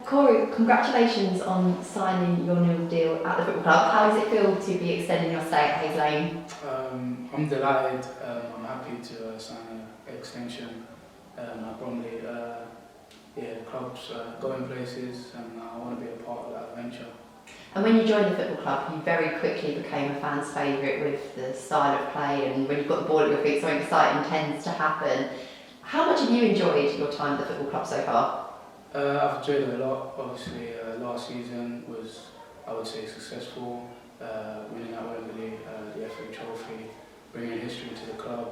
Corey, congratulations on signing your new deal at the football club. How does it feel to be extending your stay at Hayes Lane? I'm delighted. I'm happy to sign an extension at Bromley. The club's going places, and I want to be a part of that adventure. And when you joined the football club, you very quickly became a fan's favourite with the style of play, and when you've got the ball at your feet, something exciting tends to happen. How much have you enjoyed your time at the football club so far? I've enjoyed it a lot. Obviously, last season was, I would say, successful. Winning at Wembley, the FA Trophy, bringing history to the club.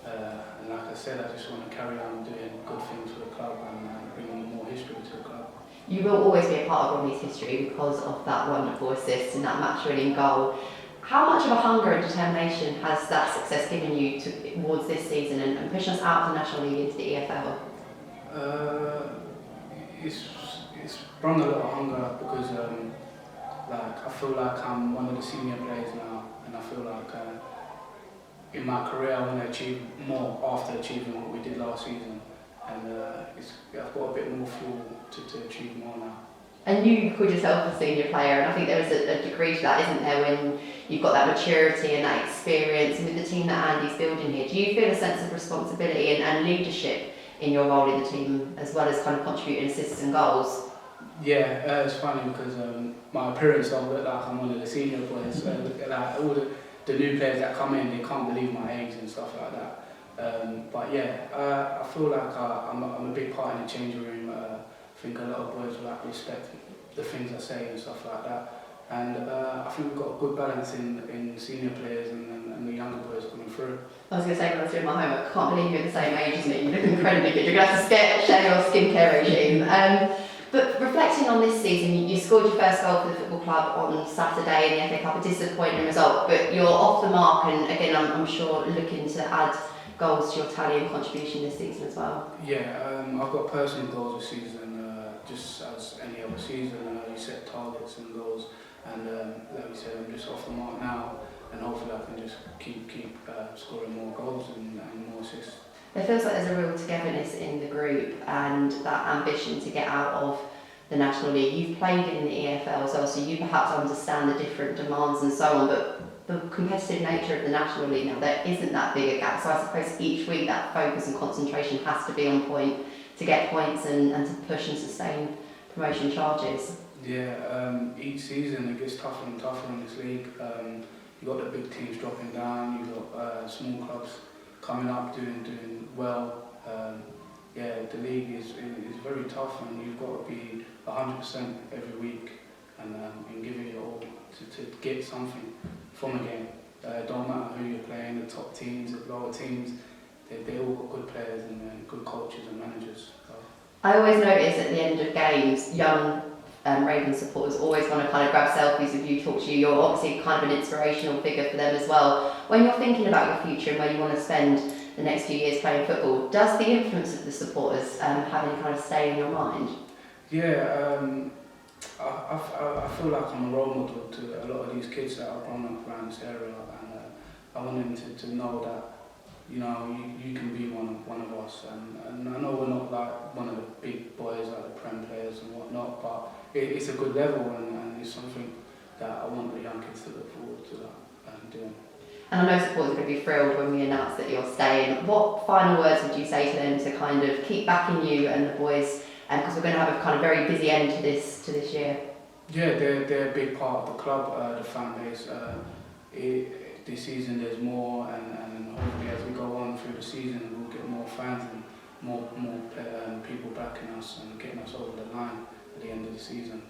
And like I said, I just want to carry on doing good things for the club and bringing more history to the club. You will always be a part of Bromley's history because of that wonderful assist and that match-winning goal. How much of a hunger and determination has that success given you towards this season and pushing us out of the National League into the EFL? It's brought a lot of hunger because I feel like I'm one of the senior players now, and I feel like in my career I want to achieve more after achieving what we did last season, and I've got a bit more fuel to achieve more now. And you called yourself a senior player, and I think there is a degree to that, isn't there, when you've got that maturity and that experience, and with the team that Andy's building here, do you feel a sense of responsibility and leadership in your role in the team, as well as kind of contributing assists and goals? Yeah, it's funny because my appearance don't look like I'm one of the senior players. Like all the new players that come in, they can't believe my age and stuff like that. But yeah, I feel like I'm a big part in the changing room. I think a lot of boys will respect the things I say and stuff like that. And I think we've got a good balance in senior players and the younger boys coming through. I was going to say, when I was doing my homework, I can't believe you're the same age as me. You look incredibly good. You're going to have to share your skincare regime. But reflecting on this season, you scored your first goal for the football club on Saturday in the FA Cup, a disappointing result, but you're off the mark, and again, I'm sure looking to add goals to your tally and contribution this season as well. Yeah, I've got personal goals this season, just as any other season. You set targets and goals, and like we said, I'm just off the mark now, and hopefully I can just keep scoring more goals and more assists. It feels like there's a real togetherness in the group and that ambition to get out of the National League. You've played in the EFL as well, so you perhaps understand the different demands and so on, but the competitive nature of the National League now, there isn't that big a gap, so I suppose each week that focus and concentration has to be on point to get points and to push and sustain promotion charges. Yeah, each season it gets tougher and tougher in this league. You've got the big teams dropping down, you've got small clubs coming up doing well. The league is very tough, and you've got to be 100% every week and giving it all to get something from a game. It don't matter who you're playing, the top teams, the lower teams, they all got good players and good coaches and managers. I always notice at the end of games, young Ravens supporters always want to kind of grab selfies with you, talk to you. You're obviously kind of an inspirational figure for them as well. When you're thinking about your future and where you want to spend the next few years playing football, does the influence of the supporters have any kind of stay in your mind? Yeah, I feel like I'm a role model to a lot of these kids that are grown up around this area, and I want them to know that you can be one of us. And I know we're not like one of the big boys like the Prem players and whatnot, but it's a good level, and it's something that I want the young kids to look forward to doing. And I know supporters are going to be thrilled when we announce that you're staying. What final words would you say to them to kind of keep backing you and the boys? Because we're going to have a kind of very busy end to this year. Yeah, they're a big part of the club, the fan base. This season there's more, and hopefully as we go on through the season we'll get more fans and more people backing us and getting us over the line at the end of the season.